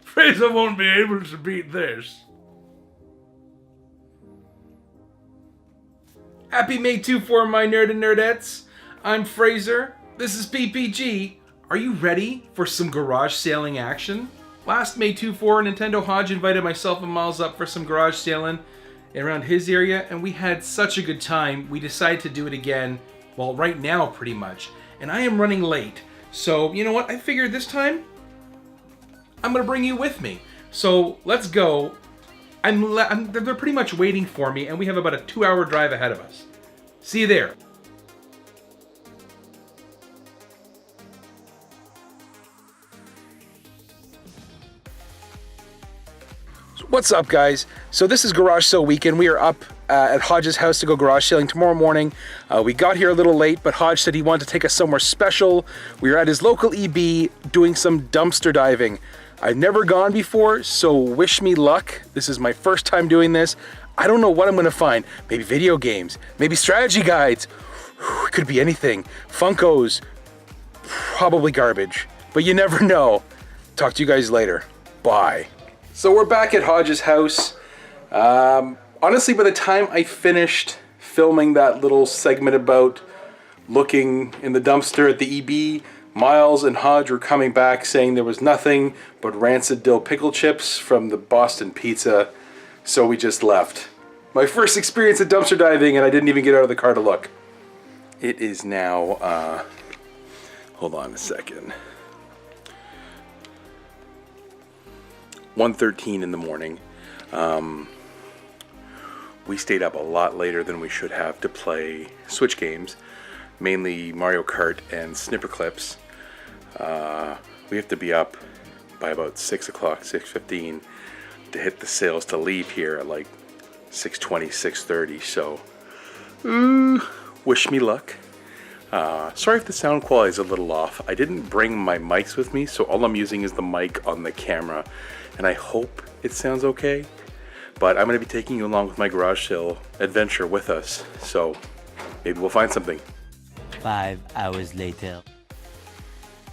Fraser won't be able to beat this. Happy May 2-4, my nerd and nerdettes. I'm Fraser. This is P.P.G. Are you ready for some garage sailing action? Last May 2-4, Nintendo Hodge invited myself and Miles up for some garage sailing around his area, and we had such a good time. We decided to do it again, well, right now pretty much. And I am running late. So, you know what? I figured this time, I'm gonna bring you with me. So, let's go. They're pretty much waiting for me, and we have about a 2-hour drive ahead of us. See you there. What's up, guys? So this is Garage Sale Weekend. We are up at Hodge's house to go garage sailing tomorrow morning. We got here a little late, but Hodge said he wanted to take us somewhere special. We are at his local EB doing some dumpster diving. I've never gone before, so wish me luck. This is my first time doing this. I don't know what I'm gonna find. Maybe video games, maybe strategy guides. Could be anything. Funkos, probably garbage, but you never know. Talk to you guys later. Bye. So we're back at Hodge's house. Honestly, by the time I finished filming that little segment about looking in the dumpster at the EB, Miles and Hodge were coming back saying there was nothing but rancid dill pickle chips from the Boston Pizza, so we just left. My first experience at dumpster diving, and I didn't even get out of the car to look. It is now, hold on a second. 1:13 in the morning. We stayed up a lot later than we should have to play Switch games, mainly Mario Kart and Snipper Clips. We have to be up by about 6 o'clock, 6:15 to hit the sales to leave here at like 6:20, 6:30. So, wish me luck. Sorry if the sound quality is a little off. I didn't bring my mics with me, so all I'm using is the mic on the camera, and I hope it sounds okay. But I'm going to be taking you along with my garage sale adventure with us, so maybe we'll find something. 5 hours later.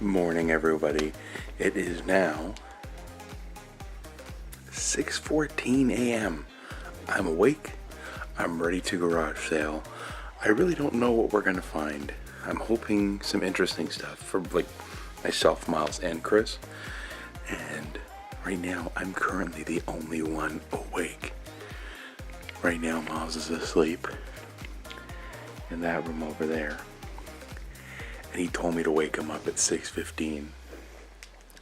Morning, everybody. It is now 6:14 a.m. I'm awake. I'm ready to garage sale. I really don't know what we're gonna find. I'm hoping some interesting stuff for like myself, Miles, and Chris. And right now, I'm currently the only one awake. Right now, Miles is asleep in that room over there. And he told me to wake him up at 6:15.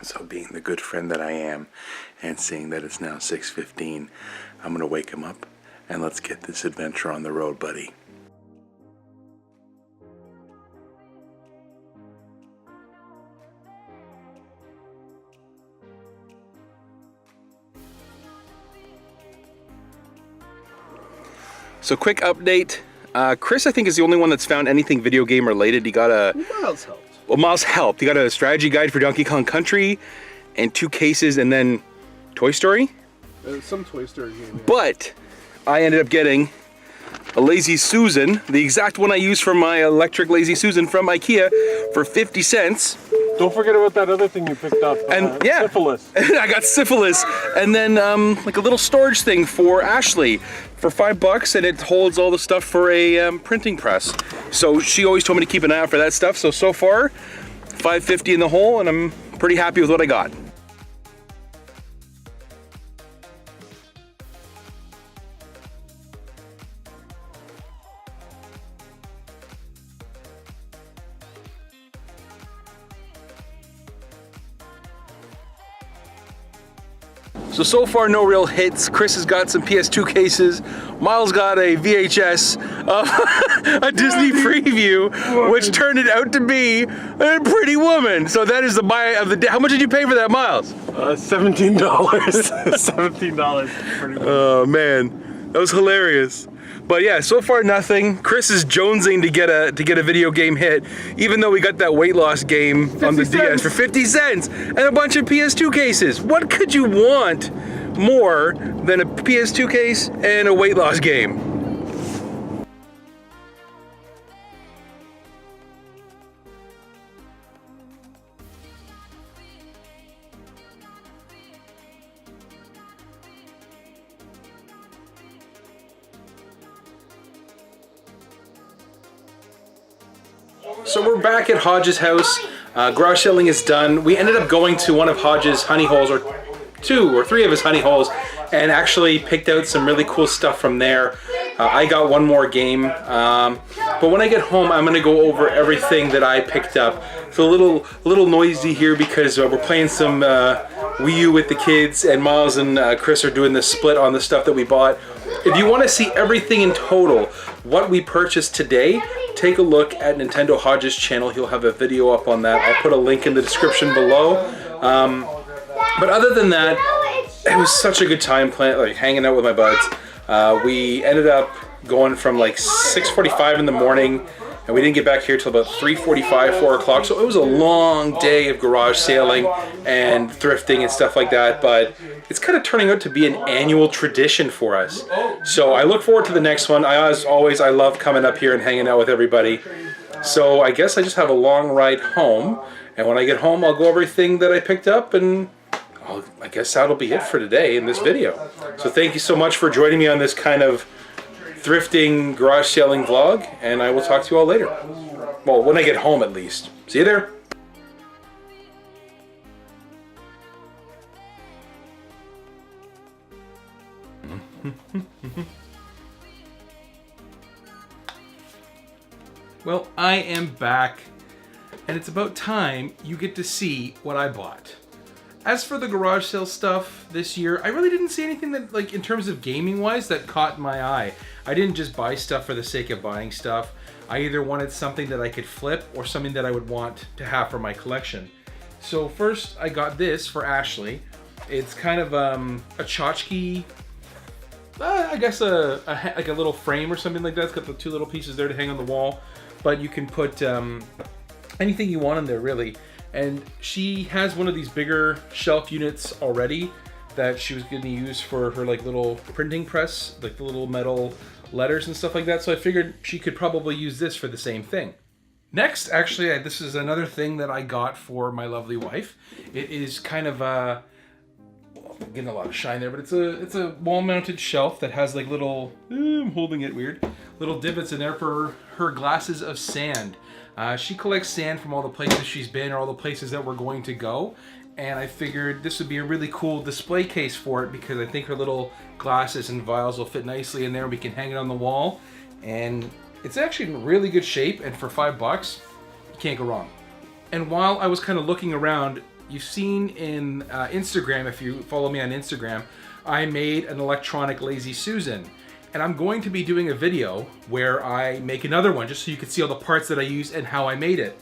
So being the good friend that I am, and seeing that it's now 6:15, I'm gonna wake him up, and let's get this adventure on the road, buddy. So quick update. Chris, I think, is the only one that's found anything video game related. He got a... Miles helped. Well, Miles helped. He got a strategy guide for Donkey Kong Country and 2 cases and then Toy Story. Some Toy Story game. Yeah. But I ended up getting a Lazy Susan, the exact one I used for my electric Lazy Susan from IKEA for 50 cents. Don't forget about that other thing you picked up. And yeah, syphilis. I got syphilis, and then like a little storage thing for Ashley for $5, and it holds all the stuff for a printing press. So she always told me to keep an eye out for that stuff. So far, $5.50 in the hole, and I'm pretty happy with what I got. So far, no real hits. Chris has got some PS2 cases. Miles got a VHS of a Disney preview, which turned it out to be a Pretty Woman. So that is the buy of the day. How much did you pay for that, Miles? $17. $17. Pretty much. Oh man, that was hilarious. But yeah, so far nothing. Chris is jonesing to get a video game hit, even though we got that weight loss game on the DS for 50 cents and a bunch of PS2 cases. What could you want more than a PS2 case and a weight loss game? So we're back at Hodge's house. Garage selling is done. We ended up going to one of Hodge's honey holes, or 2 or 3 of his honey holes, and actually picked out some really cool stuff from there. I got one more game, but when I get home, I'm gonna go over everything that I picked up. It's a little noisy here because we're playing some Wii U with the kids, and Miles and Chris are doing the split on the stuff that we bought. If you want to see everything in total, what we purchased today, take a look at Nintendo Hodge's channel. He'll have a video up on that. I'll put a link in the description below. But other than that, it was such a good time playing, like hanging out with my buds. We ended up going from like 6:45 in the morning, and we didn't get back here till about 3:45, 4 o'clock. So it was a long day of garage sailing and thrifting and stuff like that. But it's kind of turning out to be an annual tradition for us. So I look forward to the next one. As always, I love coming up here and hanging out with everybody. So I guess I just have a long ride home. And when I get home, I'll go over everything that I picked up, and I guess that'll be it for today in this video. So thank you so much for joining me on this kind of thrifting, garage selling vlog, and I will talk to you all later. Well, when I get home at least. See you there. Well, I am back, and it's about time you get to see what I bought. As for the garage sale stuff this year, I really didn't see anything that, like, in terms of gaming wise, that caught my eye. I didn't just buy stuff for the sake of buying stuff. I either wanted something that I could flip or something that I would want to have for my collection. So first I got this for Ashley. It's kind of a tchotchke, I guess like a little frame or something like that. It's got the 2 little pieces there to hang on the wall, but you can put anything you want in there really. And she has one of these bigger shelf units already that she was going to use for her like little printing press, like the little metal letters and stuff like that. So I figured she could probably use this for the same thing. Next, actually, this is another thing that I got for my lovely wife. It is kind of I'm getting a lot of shine there, but it's a wall-mounted shelf that has like little, I'm holding it weird, little divots in there for her glasses of sand. She collects sand from all the places she's been or all the places that we're going to go. And I figured this would be a really cool display case for it because I think her little glasses and vials will fit nicely in there. We can hang it on the wall. And it's actually in really good shape. And for $5, you can't go wrong. And while I was kind of looking around, you've seen in Instagram, if you follow me on Instagram, I made an electronic Lazy Susan. And I'm going to be doing a video where I make another one just so you can see all the parts that I use and how I made it.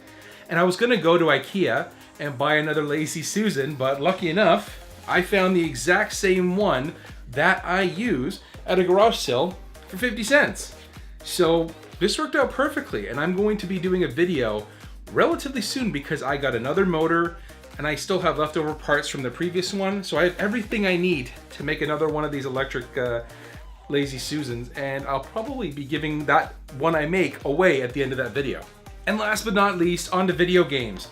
And I was gonna go to IKEA and buy another Lazy Susan, but lucky enough, I found the exact same one that I use at a garage sale for 50 cents. So this worked out perfectly, and I'm going to be doing a video relatively soon because I got another motor and I still have leftover parts from the previous one. So I have everything I need to make another one of these electric Lazy Susans, and I'll probably be giving that one I make away at the end of that video. And last but not least, on to video games.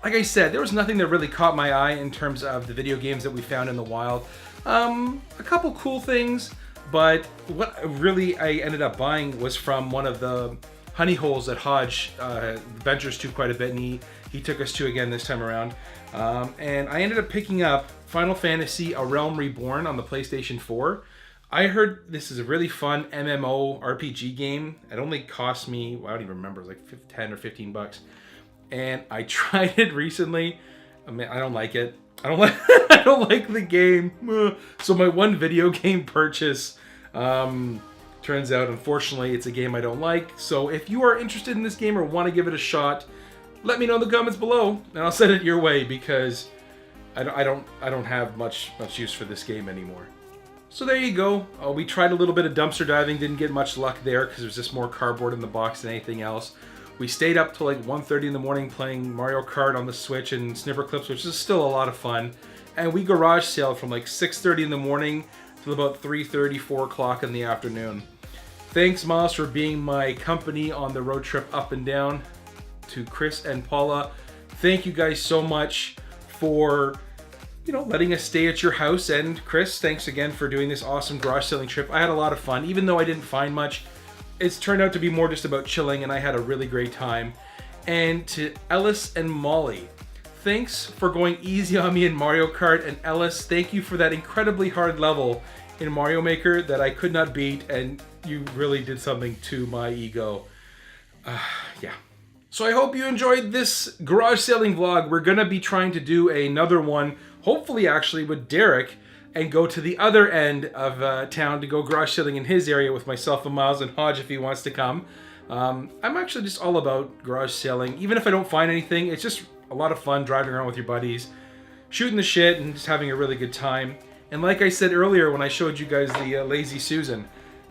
Like I said, there was nothing that really caught my eye in terms of the video games that we found in the wild. A couple cool things, but what really I ended up buying was from one of the honey holes that Hodge ventures to quite a bit, and he took us to again this time around. And I ended up picking up Final Fantasy: A Realm Reborn on the PlayStation 4. I heard this is a really fun MMO RPG game. It only cost me, well, I don't even remember, it was like 10 or 15 bucks. And I tried it recently. I mean, I don't like it. I don't like the game. So my one video game purchase turns out, unfortunately, it's a game I don't like. So if you are interested in this game or want to give it a shot, let me know in the comments below and I'll send it your way because I don't have much use for this game anymore. So there you go. We tried a little bit of dumpster diving, didn't get much luck there because there's just more cardboard in the box than anything else. We stayed up till like 1:30 in the morning playing Mario Kart on the Switch and Snipper Clips, which is still a lot of fun. And we garage sailed from like 6:30 in the morning till about 3:30, 4 o'clock in the afternoon. Thanks, Miles, for being my company on the road trip up and down. To Chris and Paula, thank you guys so much for letting us stay at your house. And Chris, thanks again for doing this awesome garage selling trip. I had a lot of fun, even though I didn't find much. It's turned out to be more just about chilling, and I had a really great time. And to Ellis and Molly, thanks for going easy on me in Mario Kart. And Ellis, thank you for that incredibly hard level in Mario Maker that I could not beat, and you really did something to my ego. Yeah. So I hope you enjoyed this garage sailing vlog. We're gonna be trying to do another one, hopefully actually with Derek, and go to the other end of town to go garage sailing in his area with myself and Miles and Hodge if he wants to come. I'm actually just all about garage sailing. Even if I don't find anything, it's just a lot of fun driving around with your buddies, shooting the shit and just having a really good time. And like I said earlier when I showed you guys the Lazy Susan,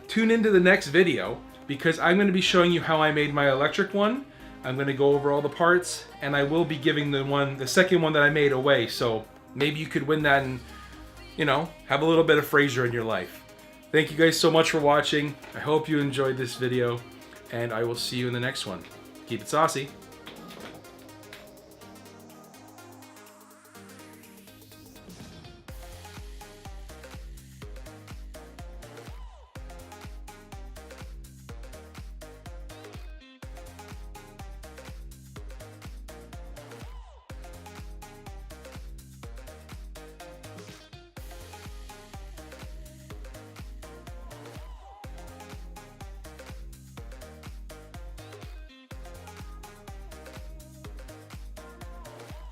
tune into the next video because I'm going to be showing you how I made my electric one. I'm going to go over all the parts, and I will be giving the second one that I made away. So maybe you could win that and, you know, have a little bit of Fraser in your life. Thank you guys so much for watching. I hope you enjoyed this video, and I will see you in the next one. Keep it saucy.